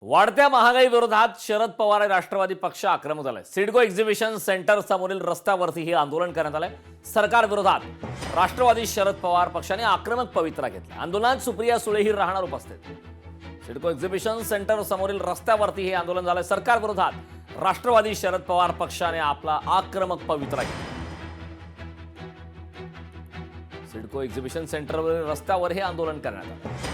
वाढत्या महागाई विरोधात शरद पवार राष्ट्रवादी पक्ष आक्रमक झालाय। सिडको एक्झिबिशन सेंटर समोरील रस्त्यावरती हे आंदोलन करण्यात आलंय। सरकार विरोधात राष्ट्रवादी शरद पवार पक्षाने आक्रमक पवित्रा घेतला। आंदोलनात सुप्रिया सुळेही राहणार उपस्थित। सिडको एक्झिबिशन सेंटर समोरील रस्त्यावरती हे आंदोलन झालंय। सरकार विरोधात राष्ट्रवादी शरद पवार पक्षाने आपला आक्रमक पवित्रा घेतला। सिडको एक्झिबिशन सेंटरवरील रस्त्यावर हे आंदोलन करण्यात आलं।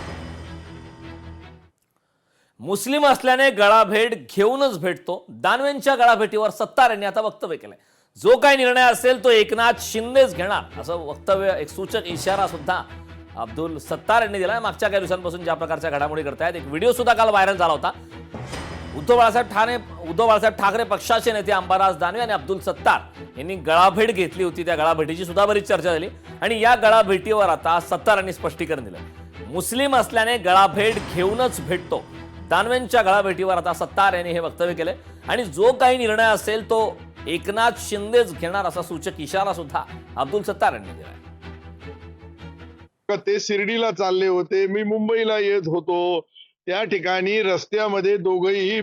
मुस्लिम असल्याने गळाभेट घेऊनच भेटतो, दानवेंच्या गळाभेटीवर सत्तार यांनी आता वक्तव्य केलंय। जो काही निर्णय असेल तो एकनाथ शिंदेच घेणार असं वक्तव्य, एक सूचक इशारा सुद्धा अब्दुल सत्तार यांनी दिलाय। मागच्या काही दिवसांपासून ज्या प्रकारच्या घडामोडी घडतायत, एक व्हिडिओ सुद्धा काल व्हायरल झाला होता। उद्धव बाळासाहेब ठाकरे पक्षाचे नेते अंबादास दानवे आणि अब्दुल सत्तार यांनी गळाभेट घेतली होती। त्या गळाभेटीची सुद्धा बरीच चर्चा झाली आणि या गळाभेटीवर आता सत्तार यांनी स्पष्टीकरण दिलं। मुस्लिम असल्याने गळाभेट घेऊनच भेटतो, दानवेंच्या गळाभेटीवर आता सत्तार यांनी हे वक्तव्य केले आणि जो काही निर्णय असेल तो एकनाथ शिंदेच घेणार असा सूचक इशारा सुद्धा अब्दुल सत्तार यांनी दिला। ते शिर्डीला चालले होते, मी मुंबईला येत होतो, त्या ठिकाणी रस्त्यामध्ये दोघेही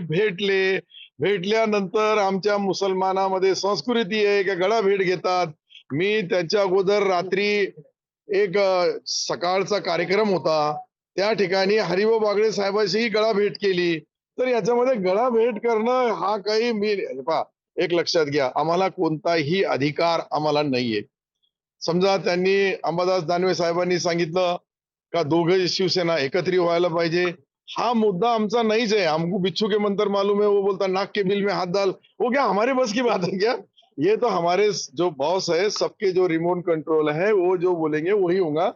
भेटल्यानंतर आमच्या मुसलमानामध्ये संस्कृती आहे की गळाभेट घेतात। मी त्याच्या अगोदर रात्री एक सकाळचा कार्यक्रम होता, त्या ठिकाणी हरिभाऊ बागडे साहेबांशीही गळाभेट केली। तर याच्यामध्ये गळाभेट करणं हा काही एक लक्षात घ्या, आम्हाला कोणताही अधिकार आम्हाला नाहीये। समजा त्यांनी अंबादास दानवे साहेबांनी सांगितलं का दोघे शिवसेना एकत्रित व्हायला पाहिजे, हा मुद्दा आमचा नाहीच है। हमको बिच्छू के मंत्र मालूम है, वो बोलता नाक के बिल में हाथ डाल, वो क्या हमारे बस की बात है क्या? ये तो हमारे जो बॉस है, सबके जो रिमोट कंट्रोल है, वो जो बोलेंगे वही होगा।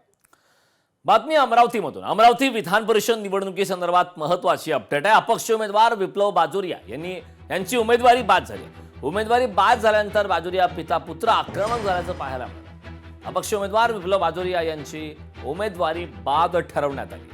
बातमी अमरावतीमधून। अमरावती विधान परिषद निवडणुकीसंदर्भात महत्त्वाची अपडेट आहे। अपक्ष उमेदवार विप्लव बाजोरिया यांची उमेदवारी बाद झाली। उमेदवारी बाद झाल्यानंतर बाजोरिया पिता पुत्र आक्रमक झाल्याचं पाहायला मिळालं। अपक्ष उमेदवार विप्लव बाजोरिया यांची उमेदवारी बाद ठरवण्यात आली।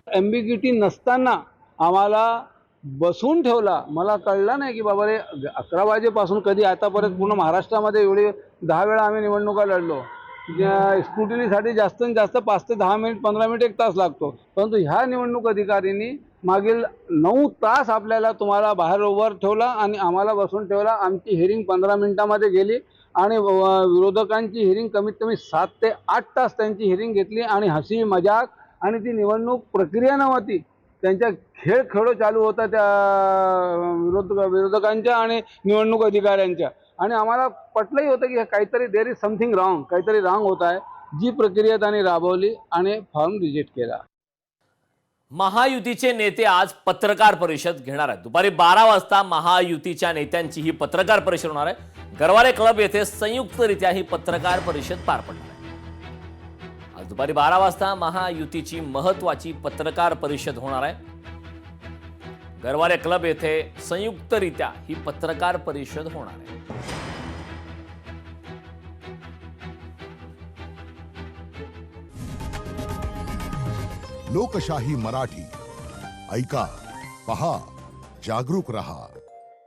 एम्बिग्युटी नसताना आम्हाला बसून ठेवला। मला कळलं नाही की बाबा रे 11 वाजेपासून कधी आतापर्यंत पूर्ण महाराष्ट्रामध्ये एवढे 10 वेळा आम्ही निवडणुका लढलो। स्क्रुटिनीसाठी जास्तीत जास्त 5 ते 10 मिनिट, 15 मिनिट, 1 तास लागतो, परंतु ह्या निवडणूक अधिकाऱ्यांनी मागील 9 तास आपल्याला तुम्हाला बाहेर उभं ठेवला आणि आम्हाला बसून ठेवला। आमची हिअरिंग 15 मिनिटांमध्ये गेली आणि विरोधकांची हिअरिंग कमीत कमी 7 ते 8 तास त्यांची हिअरिंग घेतली आणि हसी मजाक आणि ती निवडणूक प्रक्रिया नव्हती, त्यांच्या खेळ चालू होता त्या विरोधकांच्या आणि निवडणूक अधिकाऱ्यांच्या। आणि आम्हाला पटलंही होतं की काहीतरी देयर इज समथिंग रॉंग, काहीतरी रॉंग होत आहे। जी प्रक्रिया त्यांनी राबवली आणि फॉर्म रिजेक्ट केला। महायुतीचे नेते आज पत्रकार परिषद घेणार आहेत। दुपारी 12 वाजता महायुतीच्या नेत्यांची ही पत्रकार परिषद होणार आहे। गरवारे क्लब येथे संयुक्तरित्या ही पत्रकार परिषद पार पडणार आहे। आज दुपारी 12 वाजता महायुतीची महत्त्वाची पत्रकार परिषद होणार आहे। गरवारे क्लब येथे संयुक्तरित्या ही पत्रकार परिषद होणार आहे। लोकशाही मराठी ऐका, पहा, जागरूक रहा।